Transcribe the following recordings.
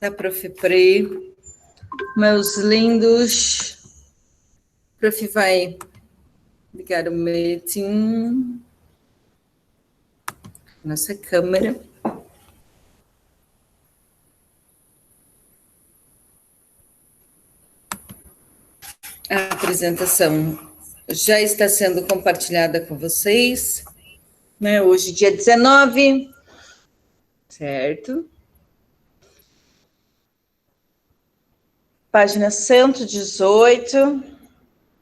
da Prof. Pri. Meus lindos. Prof. vai ligar o meeting. Nossa câmera. A apresentação já está sendo compartilhada com vocês, né? Hoje, dia 19, certo? Página 118.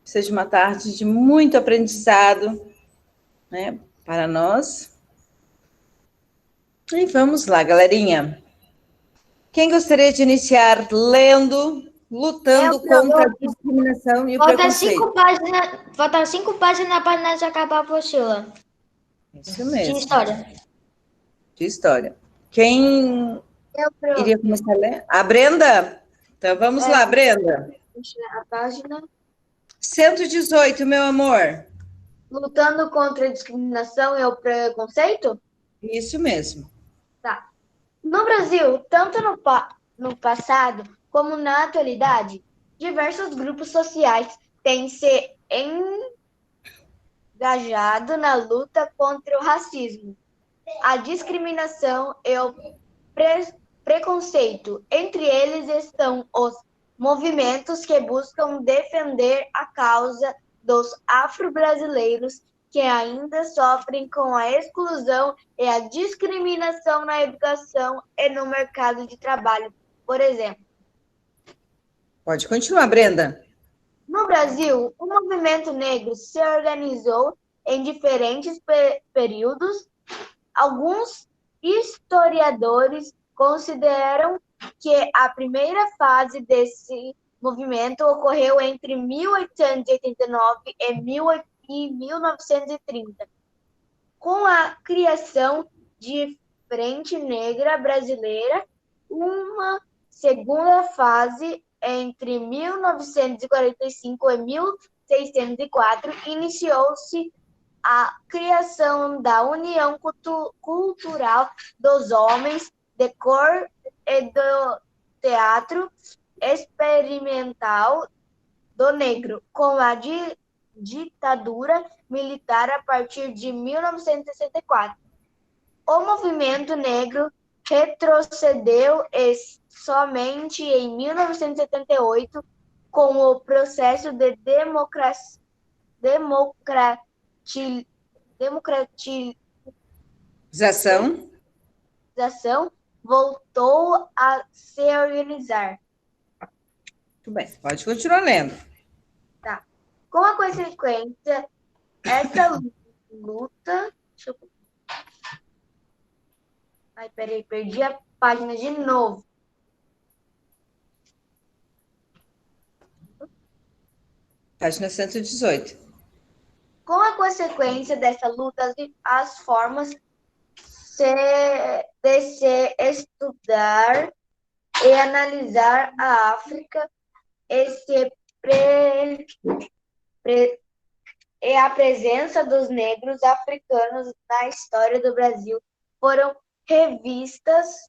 Seja uma tarde de muito aprendizado, né, para nós. E vamos lá, galerinha. Quem gostaria de iniciar lendo, lutando contra a discriminação e o preconceito? Faltam 5 páginas para nós acabar a apostila. Isso mesmo. De história. De história. Quem iria começar a ler? A Brenda? Então vamos lá, Brenda. A página. 118, meu amor. Lutando contra a discriminação e o preconceito? Isso mesmo. Tá. No Brasil, tanto no passado como na atualidade, diversos grupos sociais têm se engajado na luta contra o racismo, a discriminação e o preconceito. Entre eles estão os movimentos que buscam defender a causa dos afro-brasileiros que ainda sofrem com a exclusão e a discriminação na educação e no mercado de trabalho, por exemplo. Pode continuar, Brenda. No Brasil, o movimento negro se organizou em diferentes períodos. Alguns historiadores consideram que a primeira fase desse movimento ocorreu entre 1889 e 1930, com a criação de Frente Negra Brasileira. Uma segunda fase, entre 1945 e 1604, iniciou-se a criação da União Cultural dos Homens de Cor e do Teatro Experimental do Negro, com a ditadura militar a partir de 1964. O movimento negro retrocedeu somente em 1978, com o processo de democratização voltou a se organizar. Muito bem, pode continuar lendo. Tá. Com a consequência, essa luta... Deixa eu... Ai, peraí, perdi a página de novo. Página 118. Com a consequência dessa luta, as formas de se estudar e analisar a África e a presença dos negros africanos na história do Brasil foram revistas.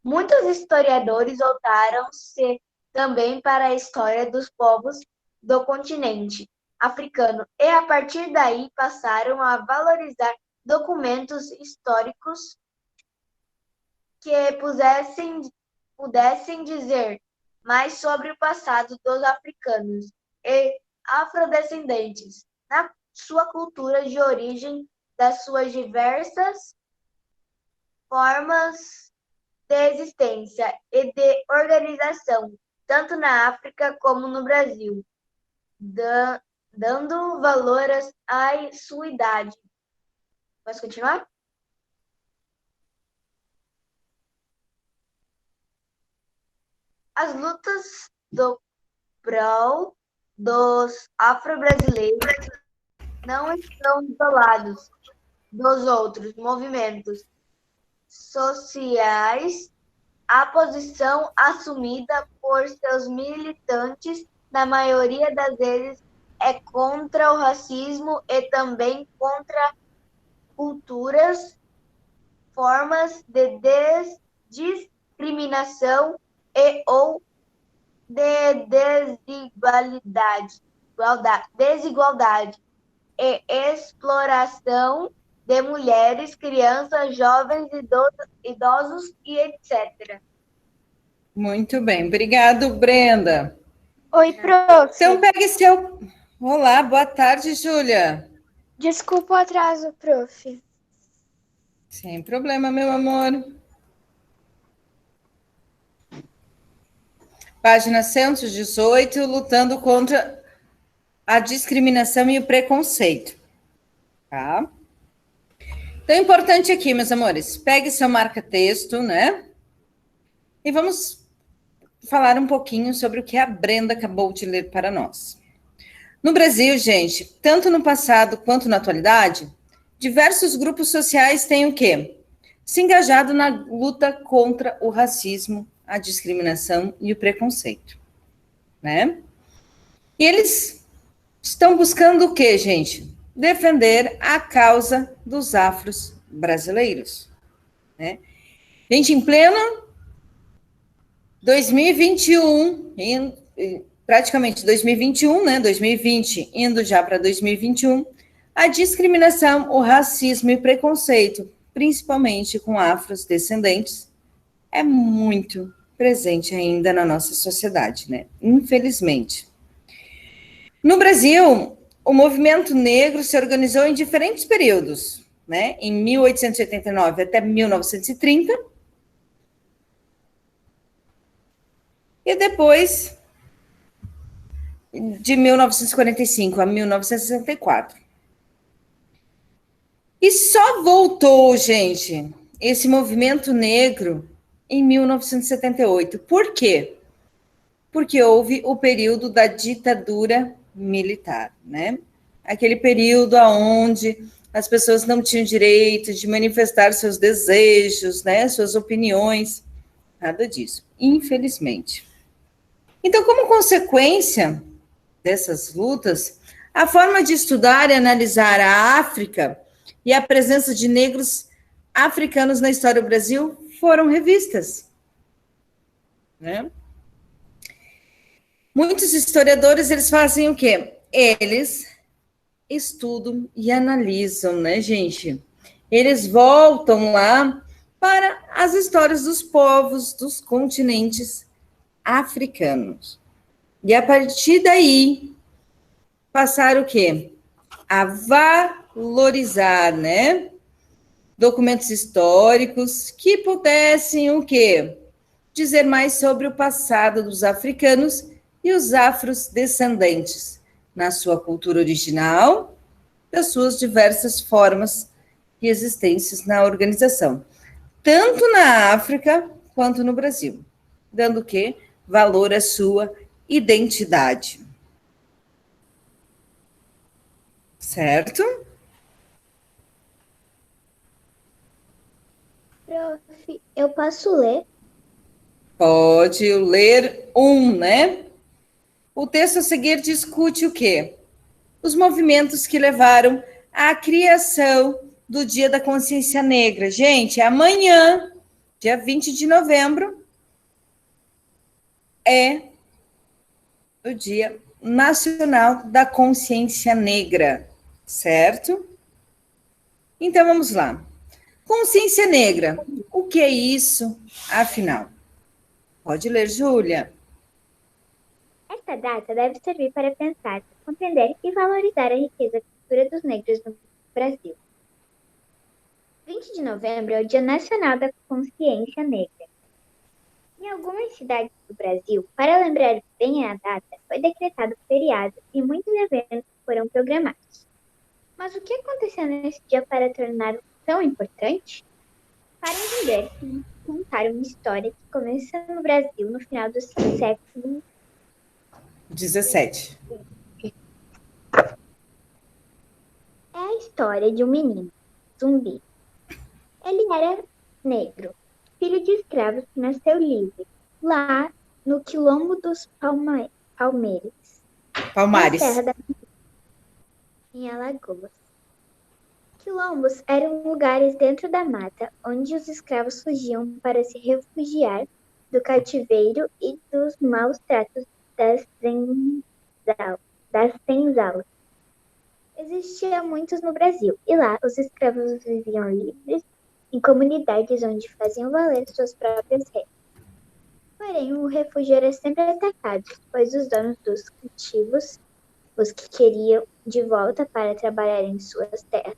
Muitos historiadores voltaram-se também para a história dos povos do continente africano e, a partir daí, passaram a valorizar documentos históricos que pudessem dizer mais sobre o passado dos africanos e afrodescendentes, na sua cultura de origem, das suas diversas formas de existência e de organização, tanto na África como no Brasil, dando valor à sua idade. Posso continuar? As lutas do prol dos afro-brasileiros não estão isolados dos outros movimentos sociais. A posição assumida por seus militantes, na maioria das vezes, é contra o racismo e também contra culturas formas de discriminação e ou de desigualdade e exploração de mulheres, crianças, jovens, idosos e etc. Muito bem, obrigado, Brenda. Oi, prof. Então, pegue seu... Olá, boa tarde, Júlia. Desculpa o atraso, prof. Sem problema, meu amor. Página 118, lutando contra a discriminação e o preconceito. Tá? Então, é importante aqui, meus amores, pegue seu marca-texto, né? E vamos falar um pouquinho sobre o que a Brenda acabou de ler para nós. No Brasil, gente, tanto no passado quanto na atualidade, diversos grupos sociais têm o quê? Se engajado na luta contra o racismo, a discriminação e o preconceito, né? E eles estão buscando o quê, gente? Defender a causa dos afros brasileiros, né? Gente, em pleno 2021, praticamente 2021, né? 2020, indo já para 2021, a discriminação, o racismo e preconceito, principalmente com afrodescendentes, é muito presente ainda na nossa sociedade, né? Infelizmente. No Brasil, o movimento negro se organizou em diferentes períodos, né? Em 1889 até 1930. E depois, de 1945 a 1964. E só voltou, gente, esse movimento negro em 1978. Por quê? Porque houve o período da ditadura militar, né? Aquele período onde as pessoas não tinham direito de manifestar seus desejos, né? Suas opiniões, nada disso, infelizmente. Então, como consequência dessas lutas, a forma de estudar e analisar a África e a presença de negros africanos na história do Brasil foram revistas, né? Muitos historiadores, eles fazem o quê? Eles estudam e analisam, né, gente? Eles voltam lá para as histórias dos povos, dos continentes africanos. E a partir daí, passar o quê? A valorizar, né? Documentos históricos que pudessem o quê? Dizer mais sobre o passado dos africanos e os afrodescendentes, na sua cultura original, das suas diversas formas e existências na organização, tanto na África quanto no Brasil, dando o quê? Valor à sua identidade. Certo? Prof, eu posso ler? Pode ler né? O texto a seguir discute o quê? Os movimentos que levaram à criação do Dia da Consciência Negra. Gente, amanhã, dia 20 de novembro, é o Dia Nacional da Consciência Negra, certo? Então, vamos lá. Consciência negra, o que é isso, afinal? Pode ler, Júlia. Esta data deve servir para pensar, compreender e valorizar a riqueza da cultura dos negros no Brasil. 20 de novembro é o Dia Nacional da Consciência Negra. Em algumas cidades do Brasil, para lembrar bem a data, foi decretado feriado e muitos eventos foram programados. Mas o que aconteceu nesse dia para torná-lo tão importante? Para entender, vamos contar uma história que começou no Brasil no final do século 17. É a história de um menino, Zumbi. Ele era negro, filho de escravos que nasceu livre, lá no quilombo dos Palmares, Palmares. na Serra da em Alagoas. Quilombos eram lugares dentro da mata onde os escravos fugiam para se refugiar do cativeiro e dos maus tratos das senzalas. Existiam muitos no Brasil, e lá os escravos viviam livres em comunidades onde faziam valer suas próprias regras. Porém, o refúgio era sempre atacado, pois os donos dos cultivos, os que queriam de volta para trabalhar em suas terras.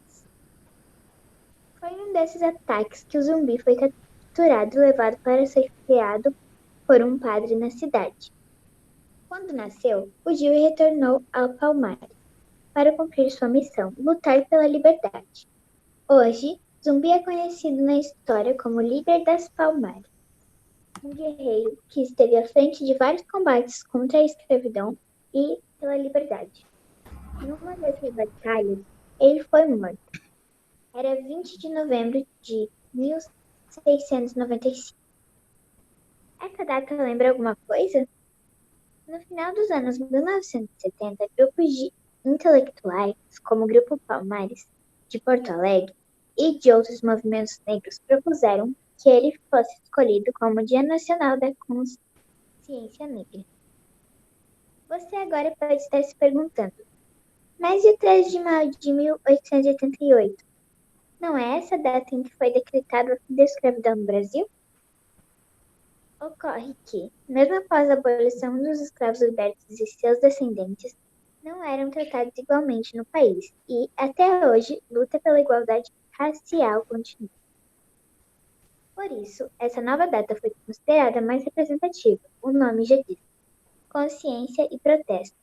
Foi em um desses ataques que o Zumbi foi capturado e levado para ser criado por um padre na cidade. Quando nasceu, fugiu e retornou ao Palmares para cumprir sua missão, lutar pela liberdade. Hoje, Zumbi é conhecido na história como líder das Palmares, um guerreiro que esteve à frente de vários combates contra a escravidão e pela liberdade. Numa dessas batalhas, ele foi morto. Era 20 de novembro de 1695. Essa data lembra alguma coisa? No final dos anos 1970, grupos de intelectuais, como o Grupo Palmares, de Porto Alegre, e de outros movimentos negros propuseram que ele fosse escolhido como Dia Nacional da Consciência Negra. Você agora pode estar se perguntando, mas e o 13 de maio de 1888? Não é essa data em que foi decretado o fim da escravidão no Brasil? Ocorre que, mesmo após a abolição dos escravos libertos e seus descendentes, não eram tratados igualmente no país e, até hoje, luta pela igualdade racial continua. Por isso, essa nova data foi considerada mais representativa, o nome já diz, consciência e protesto,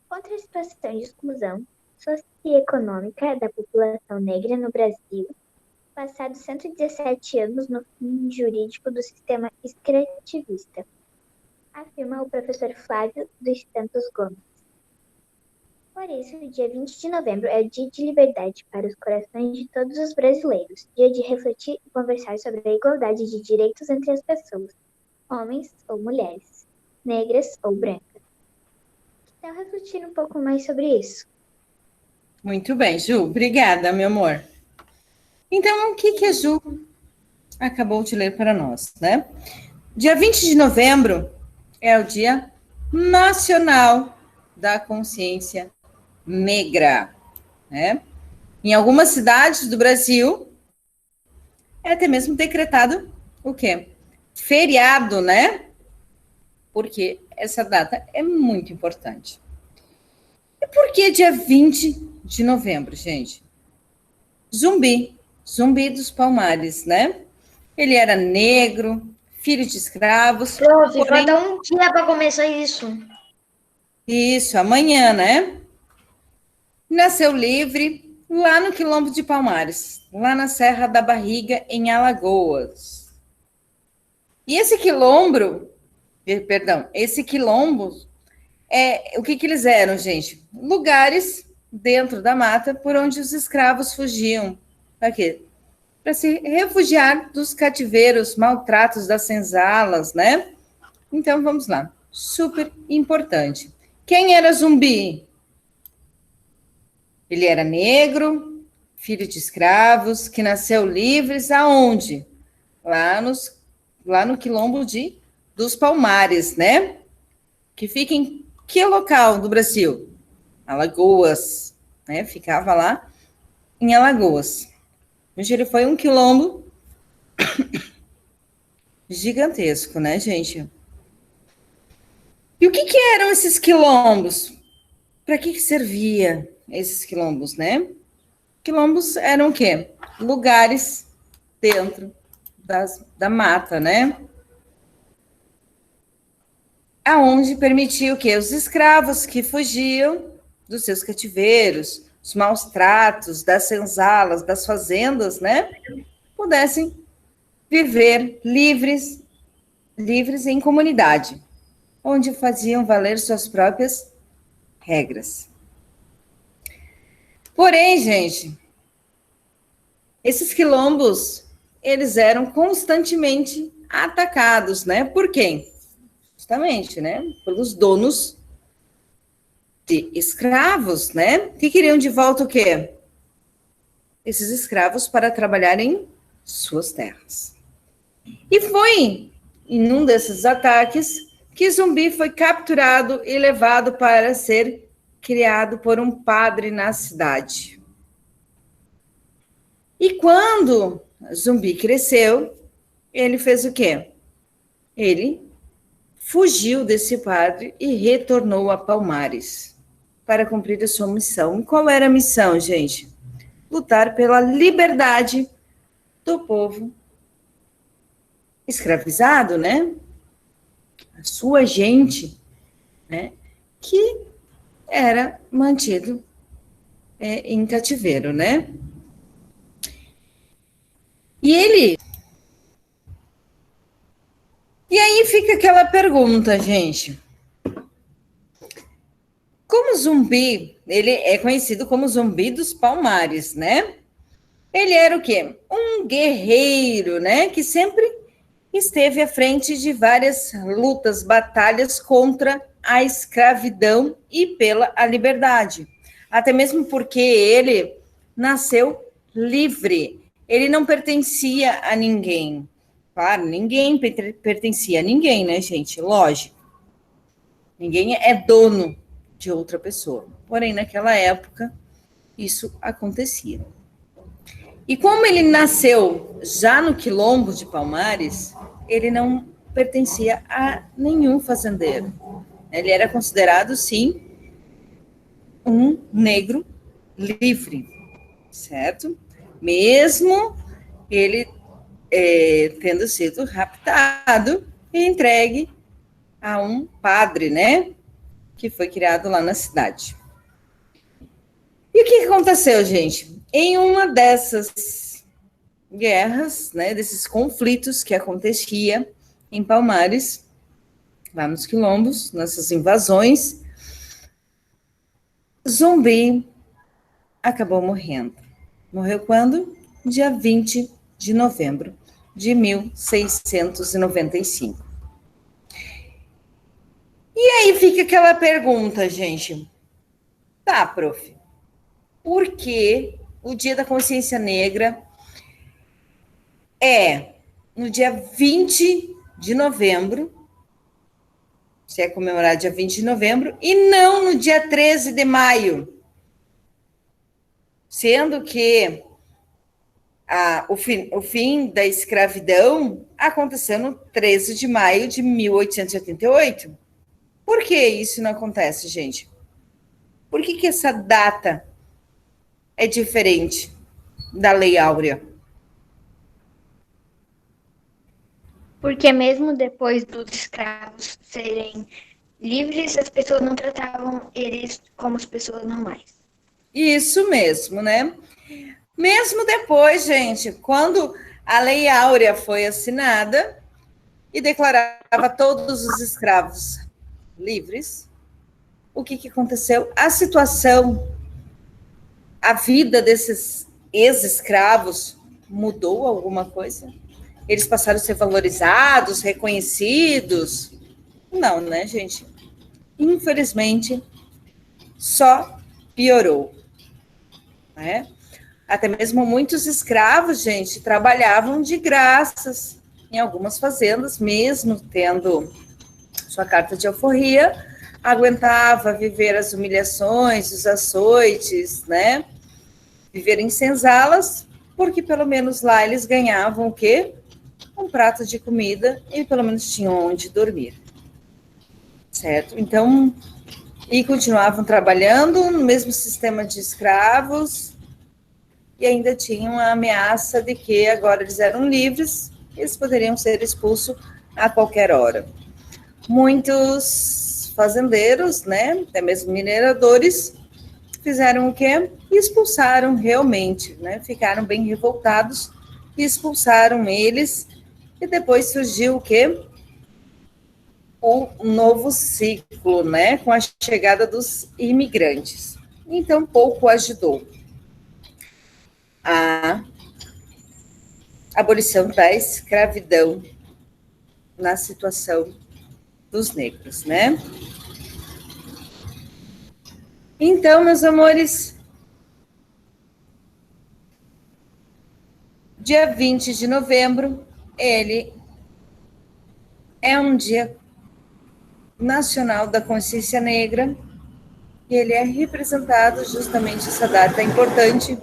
contra a situação de exclusão socioeconômica da população negra no Brasil, passados 117 anos no fim jurídico do sistema extrativista, afirma o professor Flávio dos Santos Gomes. Por isso, o dia 20 de novembro é o dia de liberdade para os corações de todos os brasileiros, dia de refletir e conversar sobre a igualdade de direitos entre as pessoas, homens ou mulheres, negras ou brancas. Então, refletir um pouco mais sobre isso. Muito bem, Ju. Obrigada, meu amor. Então, o que a Ju acabou de ler para nós, né? Dia 20 de novembro é o Dia Nacional da Consciência Negra, né? Em algumas cidades do Brasil, é até mesmo decretado o quê? Feriado, né? Porque essa data é muito importante. E por que dia 20 de novembro, gente? Zumbi dos Palmares, né? Ele era negro, filho de escravos. Prof, falta um dia para começar isso. Isso, amanhã, né? Nasceu livre lá no Quilombo de Palmares, lá na Serra da Barriga, em Alagoas. E esse quilombo, o que eles eram, gente? Lugares dentro da mata por onde os escravos fugiam. Para quê? Para se refugiar dos cativeiros, maltratos das senzalas, né? Então, vamos lá. Super importante. Quem era Zumbi? Ele era negro, filho de escravos, que nasceu livres aonde? Lá no Quilombo dos Palmares, né? Que fica em que local do Brasil? Alagoas, né? Ficava lá em Alagoas. Hoje ele foi um quilombo gigantesco, né, gente? E o que eram esses quilombos? Para que servia esses quilombos, né? Quilombos eram o quê? Lugares dentro da mata, né? Aonde permitia o quê? Os escravos que fugiam dos seus cativeiros, os maus tratos das senzalas, das fazendas, né? Pudessem viver livres em comunidade, onde faziam valer suas próprias regras. Porém, gente, esses quilombos, eles eram constantemente atacados, né? Por quem? Justamente, né? Pelos donos de escravos, né? Que queriam de volta o quê? esses escravos para trabalhar em suas terras. E foi em um desses ataques que Zumbi foi capturado e levado para ser criado por um padre na cidade. E quando Zumbi cresceu, ele fez o quê? Ele fugiu desse padre e retornou a Palmares para cumprir a sua missão. E qual era a missão, gente? Lutar pela liberdade do povo escravizado, né? A sua gente, né? Que era mantido em cativeiro, né? E aí fica aquela pergunta, gente. Como Zumbi, ele é conhecido como Zumbi dos Palmares, né? Ele era o quê? Um guerreiro, né? Que sempre esteve à frente de várias lutas, batalhas contra a escravidão e pela a liberdade. Até mesmo porque ele nasceu livre. Ele não pertencia a ninguém. Claro, ninguém pertencia a ninguém, né, gente? Lógico. Ninguém é dono de outra pessoa. Porém, naquela época, isso acontecia. E como ele nasceu já no quilombo de Palmares, ele não pertencia a nenhum fazendeiro. Ele era considerado, sim, um negro livre, certo? Mesmo ele tendo sido raptado e entregue a um padre, né? Que foi criado lá na cidade. E o que aconteceu, gente? Em uma dessas guerras, né, desses conflitos que acontecia em Palmares, lá nos quilombos, nessas invasões, Zumbi acabou morrendo. Morreu quando? Dia 20 de novembro de 1695. E aí fica aquela pergunta, gente. Tá, prof, por que o Dia da Consciência Negra é no dia 20 de novembro, se é comemorado dia 20 de novembro, e não no dia 13 de maio? Sendo que o fim da escravidão aconteceu no 13 de maio de 1888. Por que isso não acontece, gente? Por que essa data é diferente da Lei Áurea? Porque mesmo depois dos escravos serem livres, as pessoas não tratavam eles como as pessoas normais. Isso mesmo, né? Mesmo depois, gente, quando a Lei Áurea foi assinada e declarava todos os escravos livres, o que aconteceu? A situação, a vida desses ex-escravos mudou alguma coisa? Eles passaram a ser valorizados, reconhecidos? Não, né, gente? Infelizmente, só piorou, né? Até mesmo muitos escravos, gente, trabalhavam de graças em algumas fazendas, mesmo tendo sua carta de alforria, aguentava viver as humilhações, os açoites, né? Viver em senzalas, porque pelo menos lá eles ganhavam o quê? Um prato de comida e pelo menos tinham onde dormir, certo? Então, e continuavam trabalhando no mesmo sistema de escravos e ainda tinham a ameaça de que agora eles eram livres, eles poderiam ser expulsos a qualquer hora. Muitos fazendeiros, né, até mesmo mineradores, fizeram o quê? Expulsaram realmente, né, ficaram bem revoltados e expulsaram eles. E depois surgiu o quê? Um novo ciclo, né? Com a chegada dos imigrantes. Então, pouco ajudou a abolição da escravidão na situação dos negros, né? Então, meus amores, Dia 20 de novembro, ele é um dia nacional da consciência negra, e ele é representado justamente essa data é importante,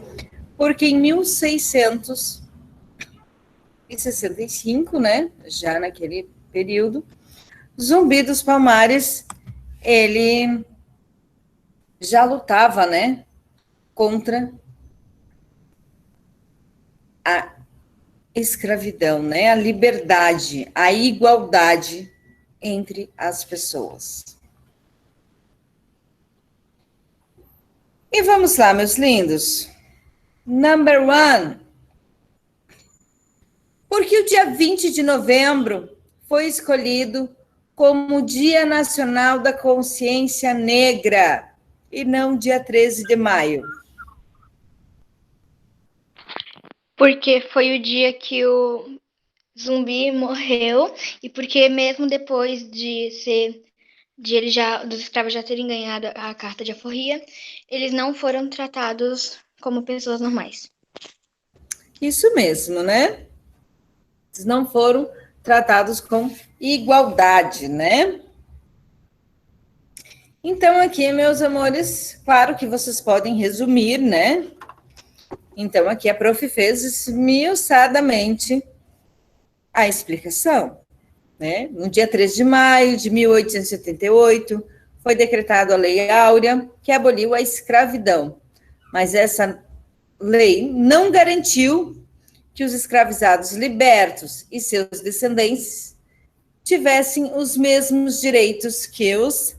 porque em 1665, né, já naquele período, Zumbi dos Palmares, ele já lutava, né, contra a escravidão, né, a liberdade, a igualdade entre as pessoas. E vamos lá, meus lindos. Number one. Porque o dia 20 de novembro foi escolhido como Dia Nacional da Consciência Negra e não dia 13 de maio. Porque foi o dia que o Zumbi morreu e porque mesmo depois de ele já dos escravos já terem ganhado a carta de alforria, eles não foram tratados como pessoas normais. Isso mesmo, né? Eles não foram tratados com igualdade, né? Então, aqui, meus amores, claro que vocês podem resumir, né? Então, aqui a prof fez esmiuçadamente a explicação, né? No dia 3 de maio de 1878, foi decretada a Lei Áurea, que aboliu a escravidão. Mas essa lei não garantiu que os escravizados libertos e seus descendentes tivessem os mesmos direitos que os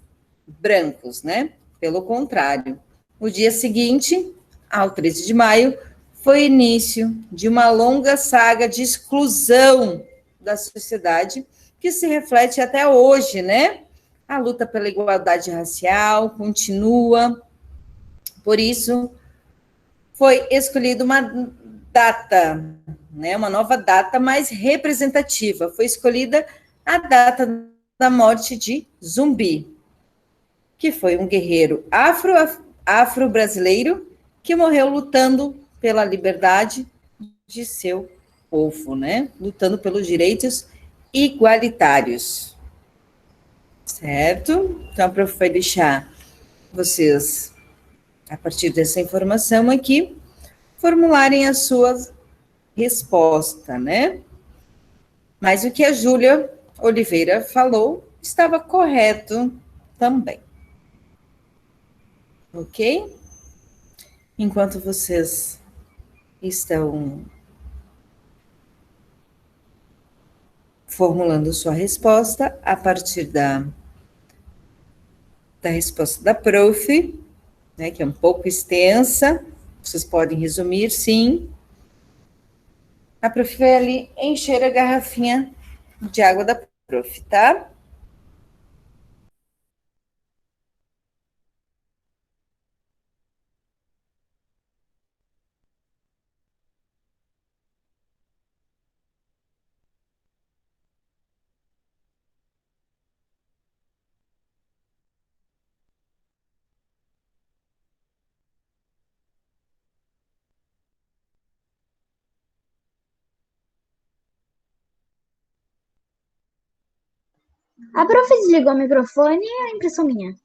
brancos, né? Pelo contrário, o dia seguinte, ao 13 de maio, foi início de uma longa saga de exclusão da sociedade que se reflete até hoje, né? A luta pela igualdade racial continua. Por isso, foi escolhida uma data, né? Uma nova data mais representativa. Foi escolhida a data da morte de Zumbi, que foi um guerreiro afro-brasileiro que morreu lutando pela liberdade de seu povo, né? Lutando pelos direitos igualitários. Certo? Então, a prof vai deixar vocês, a partir dessa informação aqui, formularem a sua resposta, né? Mas o que a Júlia Oliveira falou estava correto também. Ok? Enquanto vocês estão formulando sua resposta a partir da resposta da prof, né, que é um pouco extensa, vocês podem resumir, sim. A prof vai ali encher a garrafinha de água da prof, tá? A prof desligou o microfone e a impressão minha.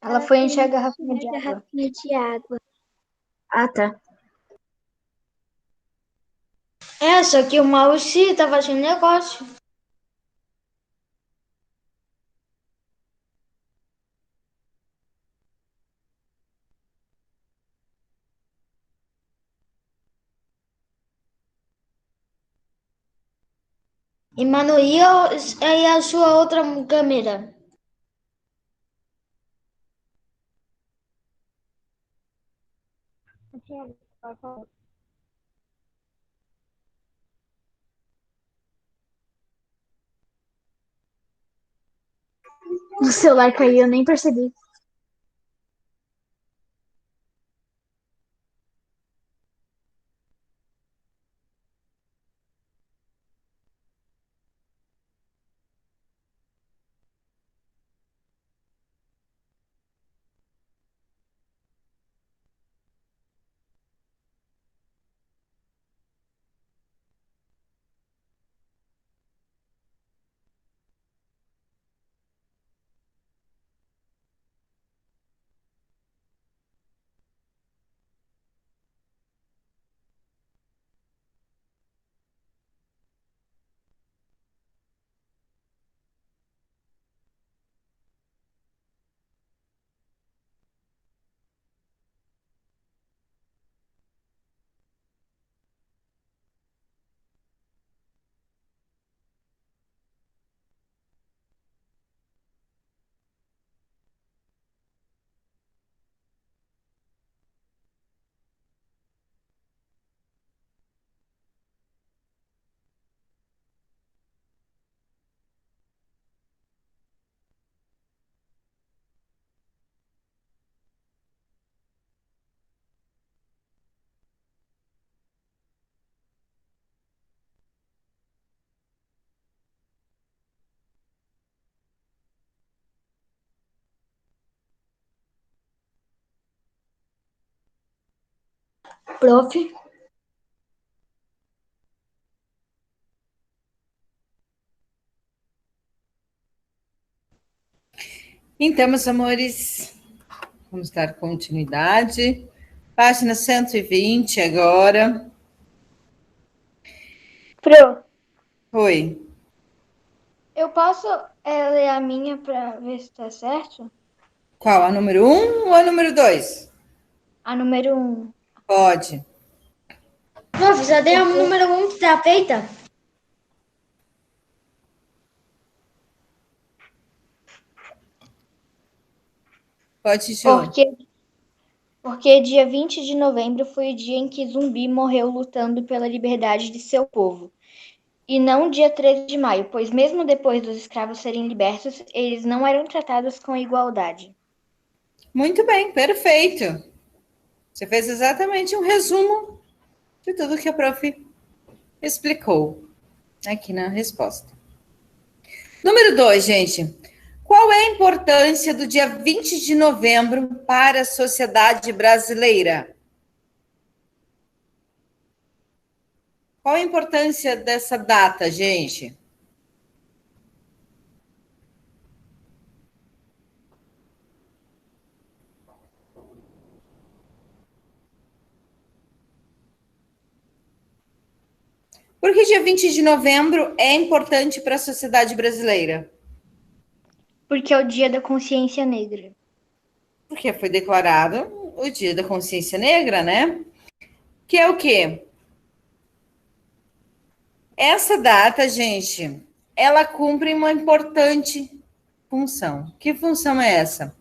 Ela foi encher a garrafinha de água. Garrafinha de água. Ah, tá. É, só que o mouse tava sem negócio. E mano, e a sua outra câmera? O celular caiu, eu nem percebi. prof. Então, meus amores, vamos dar continuidade. Página 120 agora. Pro, Oi. eu posso ler a minha para ver se tá certo? Qual? A número 1 ou a número 2? A número 1. Pode. Prof, já dei a número 1 que tá feita? Pode, Ju. Porque dia 20 de novembro foi o dia em que Zumbi morreu lutando pela liberdade de seu povo. E não dia 13 de maio, pois mesmo depois dos escravos serem libertos, eles não eram tratados com igualdade. Muito bem, perfeito. Você fez exatamente um resumo de tudo que a prof explicou aqui na resposta. Número 2, gente. Qual é a importância do dia 20 de novembro para a sociedade brasileira? Qual a importância dessa data, gente? Por que dia 20 de novembro é importante para a sociedade brasileira? Porque é o dia da consciência negra. Porque foi declarado o Dia da Consciência Negra, né? Que é o quê? Essa data, gente, ela cumpre uma importante função. Que função é essa?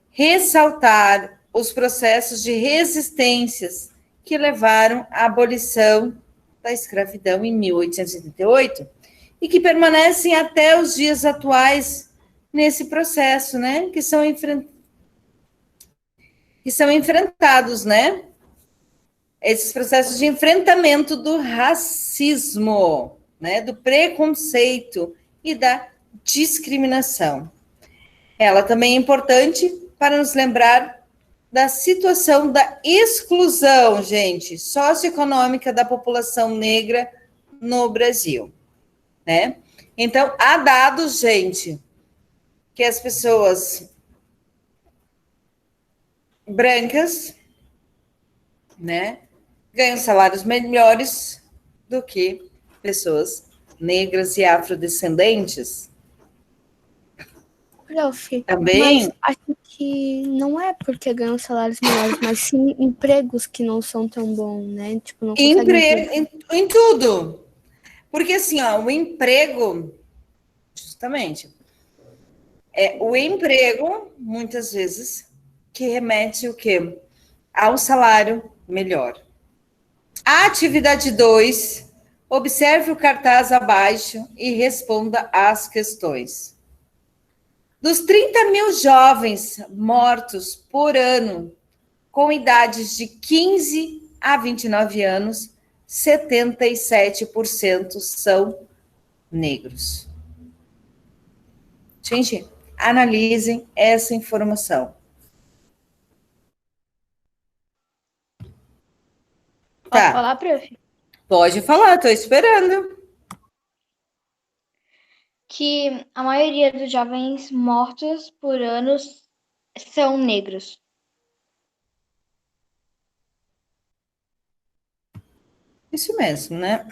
Ressaltar os processos de resistências que levaram à abolição da escravidão em 1888 e que permanecem até os dias atuais nesse processo, né? Que são enfrentados, né? Esses processos de enfrentamento do racismo, né? Do preconceito e da discriminação. Ela também é importante para nos lembrar da situação da exclusão, gente, socioeconômica da população negra no Brasil, né? Então, há dados, gente, que as pessoas brancas, né, ganham salários melhores do que pessoas negras e afrodescendentes. Prof, Também mas acho que não é porque ganham salários menores, mas sim empregos que não são tão bons, né? Tipo, não conseguem... em tudo. Porque assim, ó, o emprego, justamente, é o emprego, muitas vezes, que remete o quê? Ao salário melhor. A atividade 2, observe o cartaz abaixo e responda às questões. Dos 30 mil jovens mortos por ano, com idades de 15 a 29 anos, 77% são negros. Gente, analisem essa informação. Posso Tá, falar, prof? pode falar, estou esperando. Que a maioria dos jovens mortos por ano são negros. Isso mesmo, né?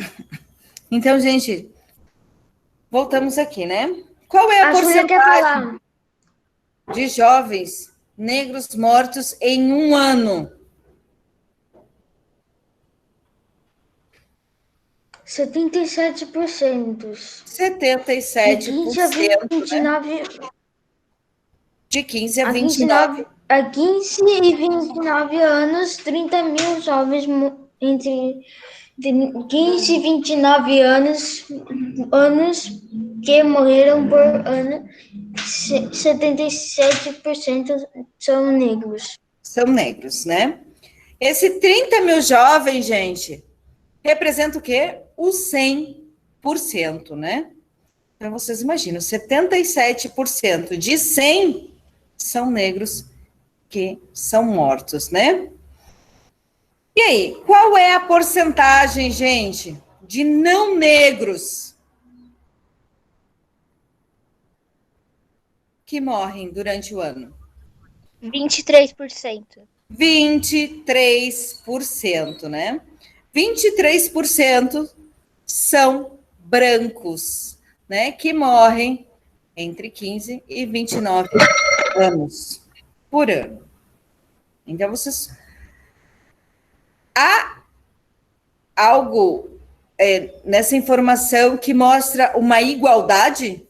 Então, gente, voltamos aqui, né? Qual é a Júlia quer porcentagem falar. de jovens negros mortos em um ano? 77%. 77%, né? De 15 a 29. A 15 e 29 anos, 30 mil jovens entre 15 e 29 anos que morreram por ano, 77% são negros. São negros, né? Esse 30 mil jovens, gente, representa o quê? O 100%, né? Então, vocês imaginam, 77% de 100 são negros que são mortos, né? E aí, qual é a porcentagem, gente, de não negros que morrem durante o ano? 23%. 23%, né? 23% são brancos, né? Que morrem entre 15 e 29 anos por ano. Então, vocês... Há algo nessa informação que mostra uma igualdade?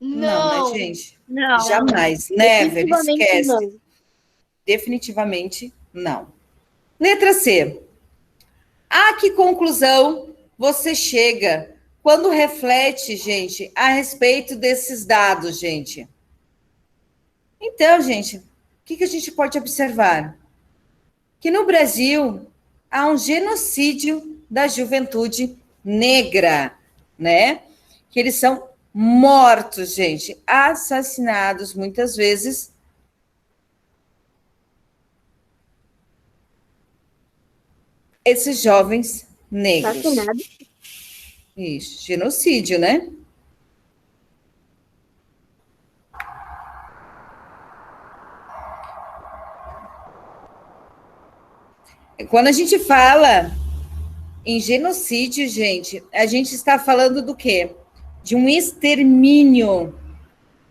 Não, né, gente? Não. Jamais. Never, Definitivamente esquece. não. Definitivamente não. Letra C. A que conclusão você chega quando reflete, gente, a respeito desses dados, gente? Então, gente, o que a gente pode observar? Que no Brasil há um genocídio da juventude negra, né? Que eles são mortos, gente, assassinados muitas vezes. Esses jovens negros. Assassinado. Isso, genocídio, né? Quando a gente fala em genocídio, gente, a gente está falando do quê? De um extermínio,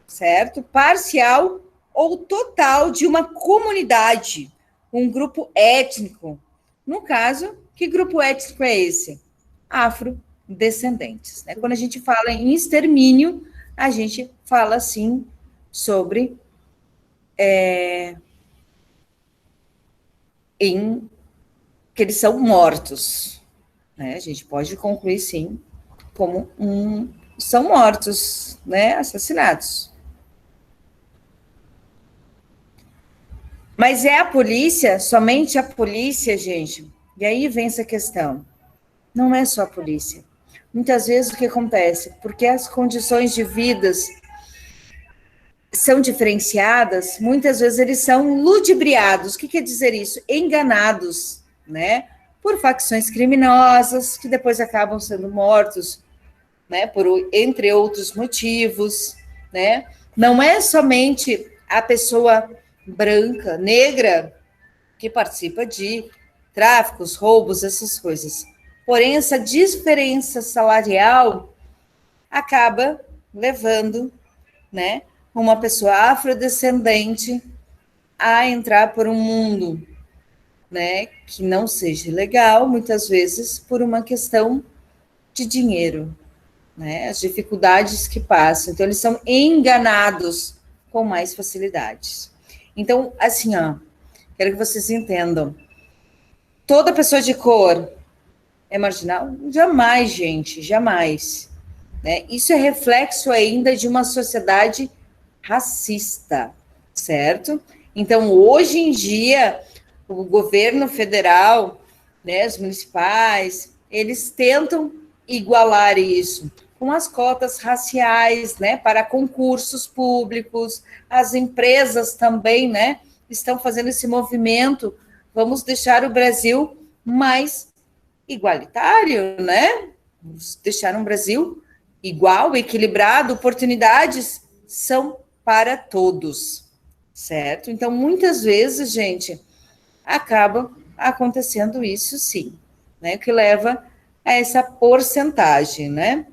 certo? Parcial ou total de uma comunidade, um grupo étnico. No caso, que grupo étnico é esse? Afrodescendentes, né? Quando a gente fala em extermínio, a gente fala, assim, sobre que eles são mortos, né? A gente pode concluir, sim, como são mortos, né? Assassinados. Mas é a polícia, somente a polícia, gente. E aí vem essa questão. Não é só a polícia. Muitas vezes o que acontece? Porque as condições de vidas são diferenciadas, muitas vezes eles são ludibriados. O que quer dizer isso? Enganados, né? Por facções criminosas, que depois acabam sendo mortos, né? Entre outros motivos, né? Não é somente a pessoa branca, negra, que participa de tráficos, roubos, essas coisas. Porém, essa diferença salarial acaba levando, né, uma pessoa afrodescendente a entrar por um mundo, né, que não seja legal, muitas vezes por uma questão de dinheiro, né, as dificuldades que passam. Então, eles são enganados com mais facilidades. Então, assim, ó, quero que vocês entendam. Toda pessoa de cor é marginal? Jamais, gente, jamais. Né? Isso é reflexo ainda de uma sociedade racista, certo? Então, hoje em dia, o governo federal, né, os municipais, eles tentam igualar isso com as cotas raciais, né, para concursos públicos, as empresas também, né, estão fazendo esse movimento. Vamos deixar o Brasil mais igualitário, né? Vamos deixar um Brasil igual, equilibrado, oportunidades são para todos, certo? Então, muitas vezes, gente, acaba acontecendo isso, sim, né? Que leva a essa porcentagem, né?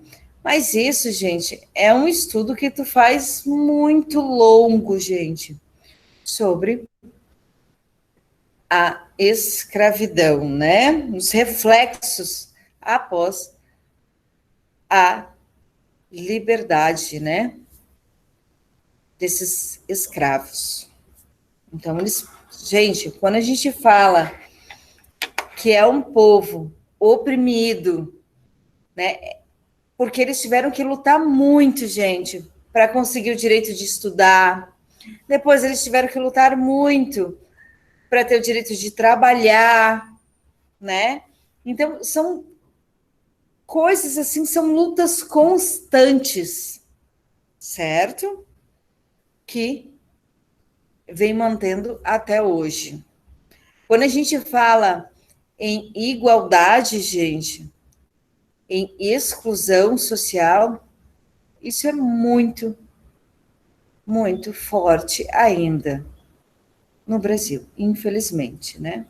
Mas isso, gente, é um estudo que tu faz muito longo, gente, sobre a escravidão, né? Os reflexos após a liberdade, né? Desses escravos. Então, gente, quando a gente fala que é um povo oprimido, né? Porque eles tiveram que lutar muito, gente, para conseguir o direito de estudar. Depois eles tiveram que lutar muito para ter o direito de trabalhar, né? Então, são coisas assim, são lutas constantes, certo? Que vem mantendo até hoje. Quando a gente fala em igualdade, gente, em exclusão social, isso é muito, muito forte ainda no Brasil, infelizmente, né?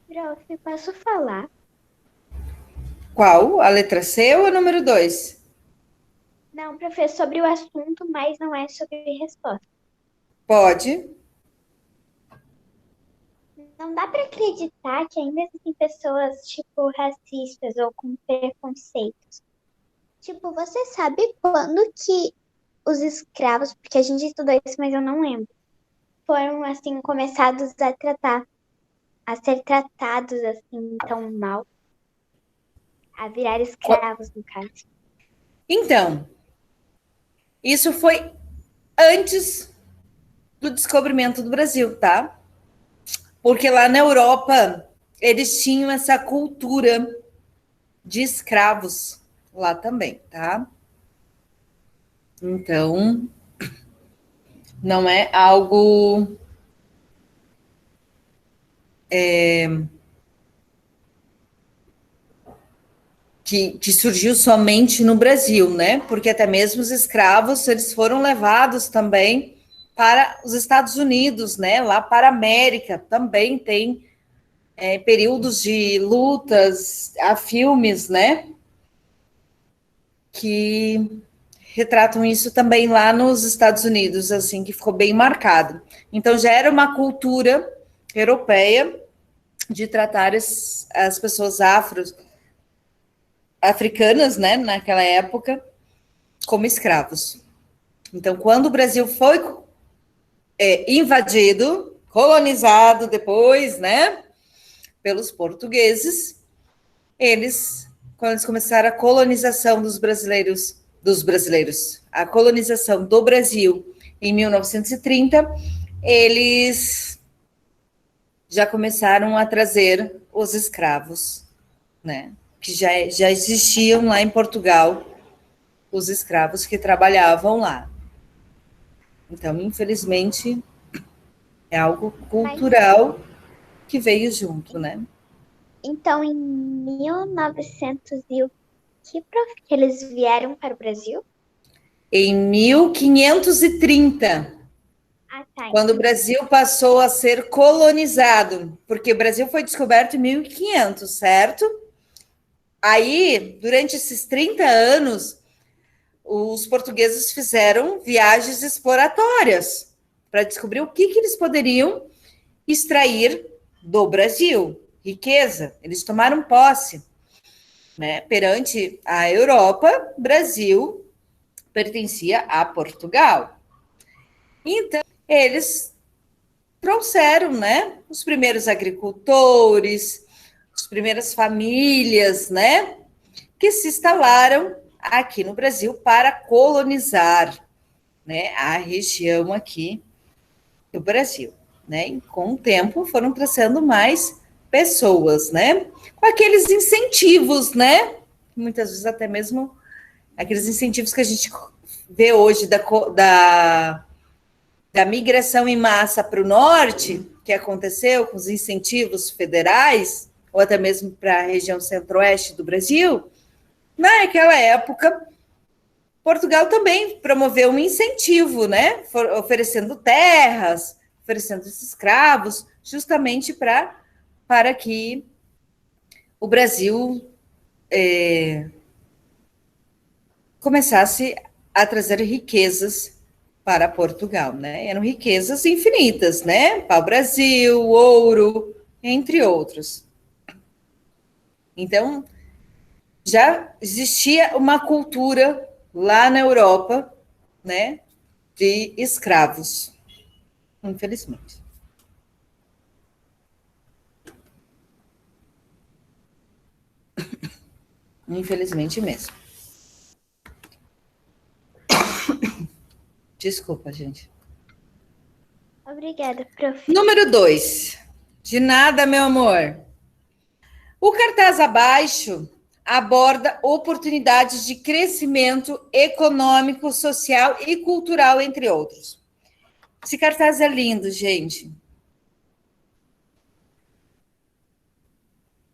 Prof, posso falar? Qual? A letra C ou a número 2? Não, prof, sobre o assunto, mas não é sobre resposta. Pode. Não dá para acreditar que ainda existem pessoas, tipo, racistas ou com preconceitos. Tipo, você sabe quando que os escravos, porque a gente estudou isso, mas eu não lembro, foram, assim, começados a ser tratados, assim, tão mal, a virar escravos, no caso. Então, isso foi antes do descobrimento do Brasil, tá? Porque lá na Europa, eles tinham essa cultura de escravos lá também, tá? Então, não é algo que surgiu somente no Brasil, né? Porque até mesmo os escravos, eles foram levados também para os Estados Unidos, né? Lá para a América também tem períodos de lutas, há filmes, né? Que retratam isso também lá nos Estados Unidos, assim, que ficou bem marcado. Então já era uma cultura europeia de tratar as pessoas africanas, né, naquela época, como escravos. Então, quando o Brasil foi invadido, colonizado depois, né, pelos portugueses, quando eles começaram a colonização dos brasileiros, a colonização do Brasil em 1930, eles já começaram a trazer os escravos, né, que já existiam lá em Portugal, os escravos que trabalhavam lá. Então, infelizmente, é algo cultural que veio junto, né? Então, em 1900 e o que, prof, que eles vieram para o Brasil? Em 1530, Ah, tá. quando o Brasil passou a ser colonizado, porque o Brasil foi descoberto em 1500, certo? Aí, durante esses 30 anos, os portugueses fizeram viagens exploratórias para descobrir o que eles poderiam extrair do Brasil, riqueza. Eles tomaram posse, né? Perante a Europa, Brasil pertencia a Portugal. Então, eles trouxeram, né, os primeiros agricultores, as primeiras famílias, né, que se instalaram aqui no Brasil para colonizar, né, a região aqui do Brasil, né? E com o tempo foram trazendo mais pessoas, né? Com aqueles incentivos, né? Muitas vezes até mesmo aqueles incentivos que a gente vê hoje da migração em massa para o norte, que aconteceu com os incentivos federais, ou até mesmo para a região centro-oeste do Brasil, naquela época, Portugal também promoveu um incentivo, né? Oferecendo terras, oferecendo escravos, justamente para que o Brasil começasse a trazer riquezas para Portugal, né? Eram riquezas infinitas, né? Pau-brasil, ouro, entre outros. Então, já existia uma cultura lá na Europa, né, de escravos, infelizmente. Infelizmente mesmo. Desculpa, gente. Obrigada, prof. Número 2. De nada, meu amor. O cartaz abaixo aborda oportunidades de crescimento econômico, social e cultural, entre outros. Esse cartaz é lindo, gente.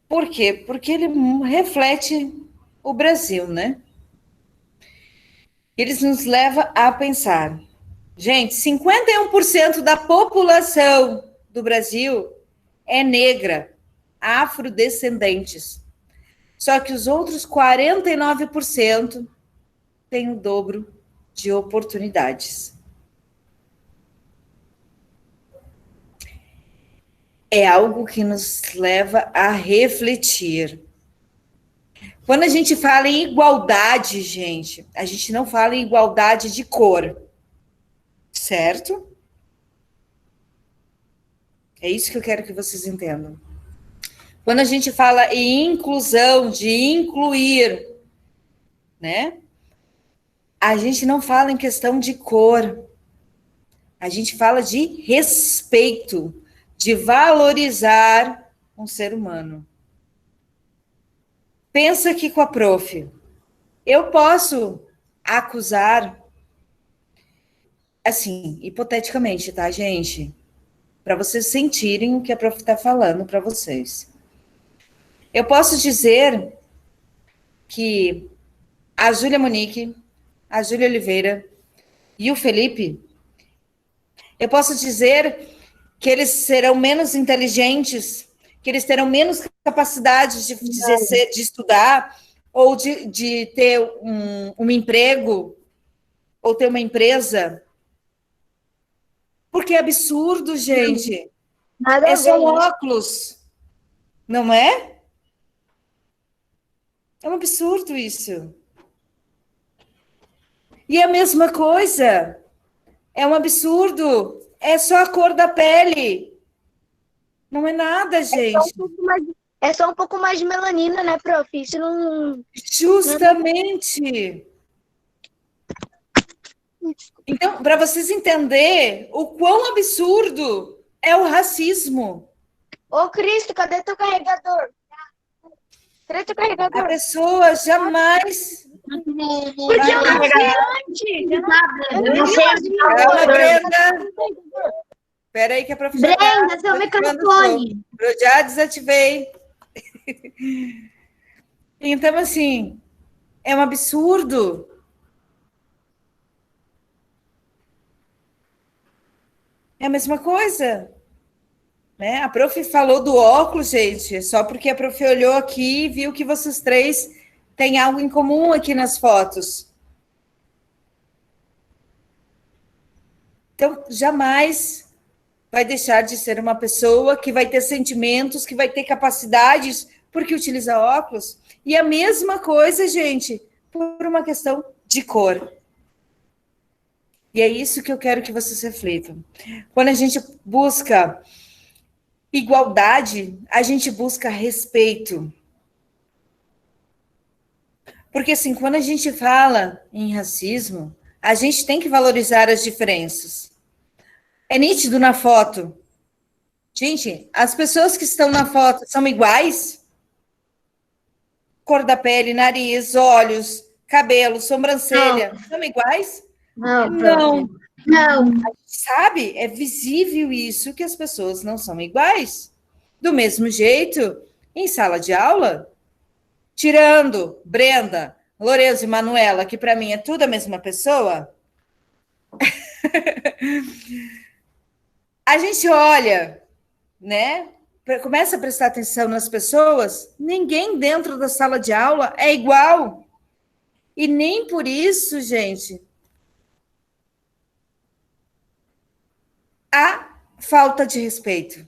Por quê? Porque ele reflete o Brasil, né? Eles nos leva a pensar. Gente, 51% da população do Brasil é negra, afrodescendentes. Só que os outros 49% têm o dobro de oportunidades. É algo que nos leva a refletir. Quando a gente fala em igualdade, gente, a gente não fala em igualdade de cor, certo? É isso que eu quero que vocês entendam. Quando a gente fala em inclusão, de incluir, né? A gente não fala em questão de cor. A gente fala de respeito, de valorizar um ser humano. Pensa aqui com a prof. Eu posso acusar, assim, hipoteticamente, tá, gente? Para vocês sentirem o que a prof está falando para vocês. Eu posso dizer que a Júlia Monique, a Júlia Oliveira e o Felipe, eu posso dizer que eles serão menos inteligentes, que eles terão menos capacidade de estudar ou de ter um emprego ou ter uma empresa. Porque é absurdo, gente. É só um óculos, não é? É um absurdo isso. E a mesma coisa, é um absurdo, é só a cor da pele. Não é nada, gente. É só um pouco mais de melanina, né, prof? Isso não... Justamente. Então, para vocês entenderem o quão absurdo é o racismo. Ô, Cristo, cadê teu carregador? Cadê teu carregador? A pessoa jamais... Porque eu não vi antes. Não sei. Calma, Brenda. Espera aí que a professora... Brenda, seu microfone. Eu já desativei. Então, assim, é um absurdo. É a mesma coisa. Né? A prof falou do óculos, gente, só porque a prof olhou aqui e viu que vocês três têm algo em comum aqui nas fotos. Então, jamais vai deixar de ser uma pessoa que vai ter sentimentos, que vai ter capacidades, porque utiliza óculos. E a mesma coisa, gente, por uma questão de cor. E é isso que eu quero que vocês reflitam. Quando a gente busca igualdade, a gente busca respeito. Porque, assim, quando a gente fala em racismo, a gente tem que valorizar as diferenças. É nítido na foto. Gente, as pessoas que estão na foto são iguais? Cor da pele, nariz, olhos, cabelo, sobrancelha, são iguais? Não. Sabe? É visível isso, que as pessoas não são iguais. Do mesmo jeito, em sala de aula, tirando Brenda, Lourenço e Manuela, que para mim é tudo a mesma pessoa, a gente olha, né? Começa a prestar atenção nas pessoas, ninguém dentro da sala de aula é igual. E nem por isso, gente, há falta de respeito.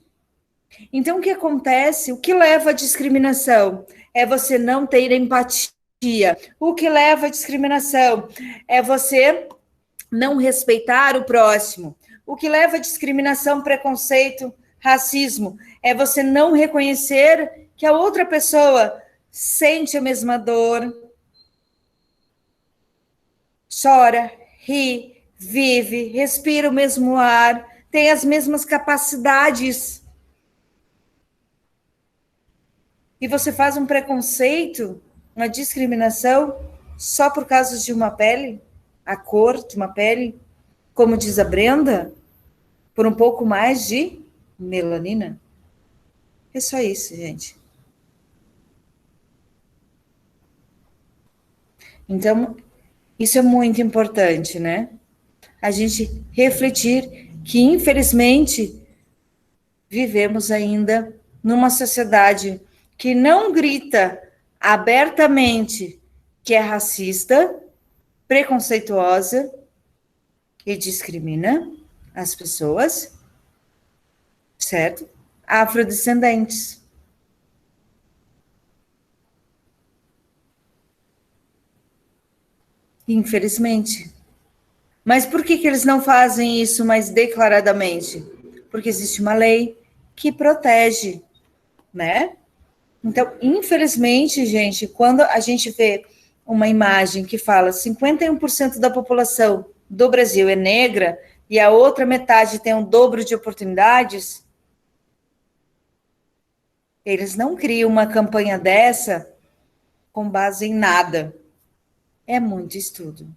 Então, o que acontece? O que leva à discriminação? É você não ter empatia. O que leva à discriminação? É você não respeitar o próximo. O que leva à discriminação, preconceito, racismo? É você não reconhecer que a outra pessoa sente a mesma dor, chora, ri, vive, respira o mesmo ar, tem as mesmas capacidades. E você faz um preconceito, uma discriminação, só por causa de uma pele, a cor de uma pele, como diz a Brenda? por um pouco mais de melanina. É só isso, gente. Então, isso é muito importante, né? A gente refletir que, infelizmente, vivemos ainda numa sociedade que não grita abertamente que é racista, preconceituosa e discrimina as pessoas, certo? Afrodescendentes. Infelizmente. Mas por que eles não fazem isso mais declaradamente? Porque existe uma lei que protege, né? Então, infelizmente, gente, quando a gente vê uma imagem que fala 51% da população do Brasil é negra e a outra metade tem um dobro de oportunidades, eles não criam uma campanha dessa com base em nada. É muito estudo,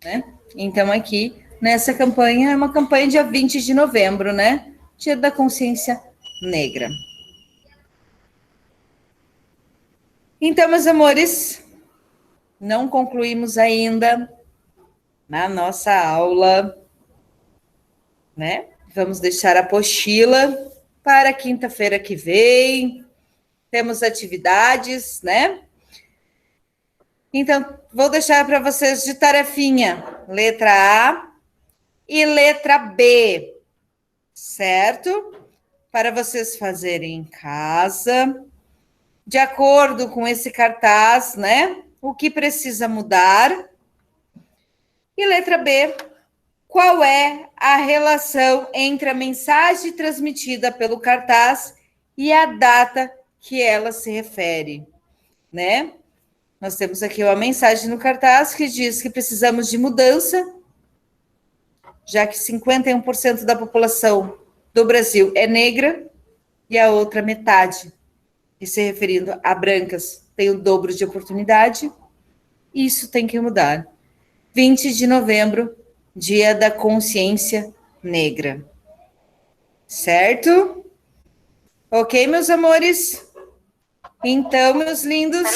né? Então, aqui, nessa campanha, é uma campanha dia 20 de novembro, né? Dia da Consciência Negra. Então, meus amores, não concluímos ainda na nossa aula, né? Vamos deixar a apostila para quinta-feira que vem. Temos atividades, né? Então, vou deixar para vocês de tarefinha, letra A e letra B, certo? Para vocês fazerem em casa, de acordo com esse cartaz, né? O que precisa mudar. E letra B, qual é a relação entre a mensagem transmitida pelo cartaz e a data que ela se refere, né? Nós temos aqui uma mensagem no cartaz que diz que precisamos de mudança, já que 51% da população do Brasil é negra e a outra metade, e se referindo a brancas, tem o dobro de oportunidade. Isso tem que mudar. 20 de novembro, Dia da Consciência Negra. Certo? Ok, meus amores? Então, meus lindos,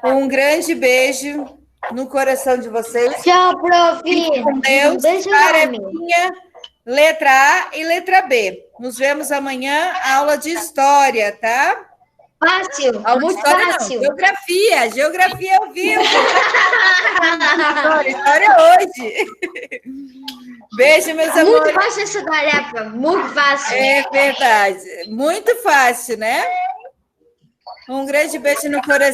um grande beijo no coração de vocês. Tchau, prof. Com Deus, Beijo tarefinha, letra A e letra B. Nos vemos amanhã, aula de história, tá? Fácil, Aula de muito história não, fácil. geografia ao vivo. História hoje. Beijo, meus Muito amores. fácil essa tarefa, muito fácil. É verdade, muito fácil, né? Um grande beijo no coração.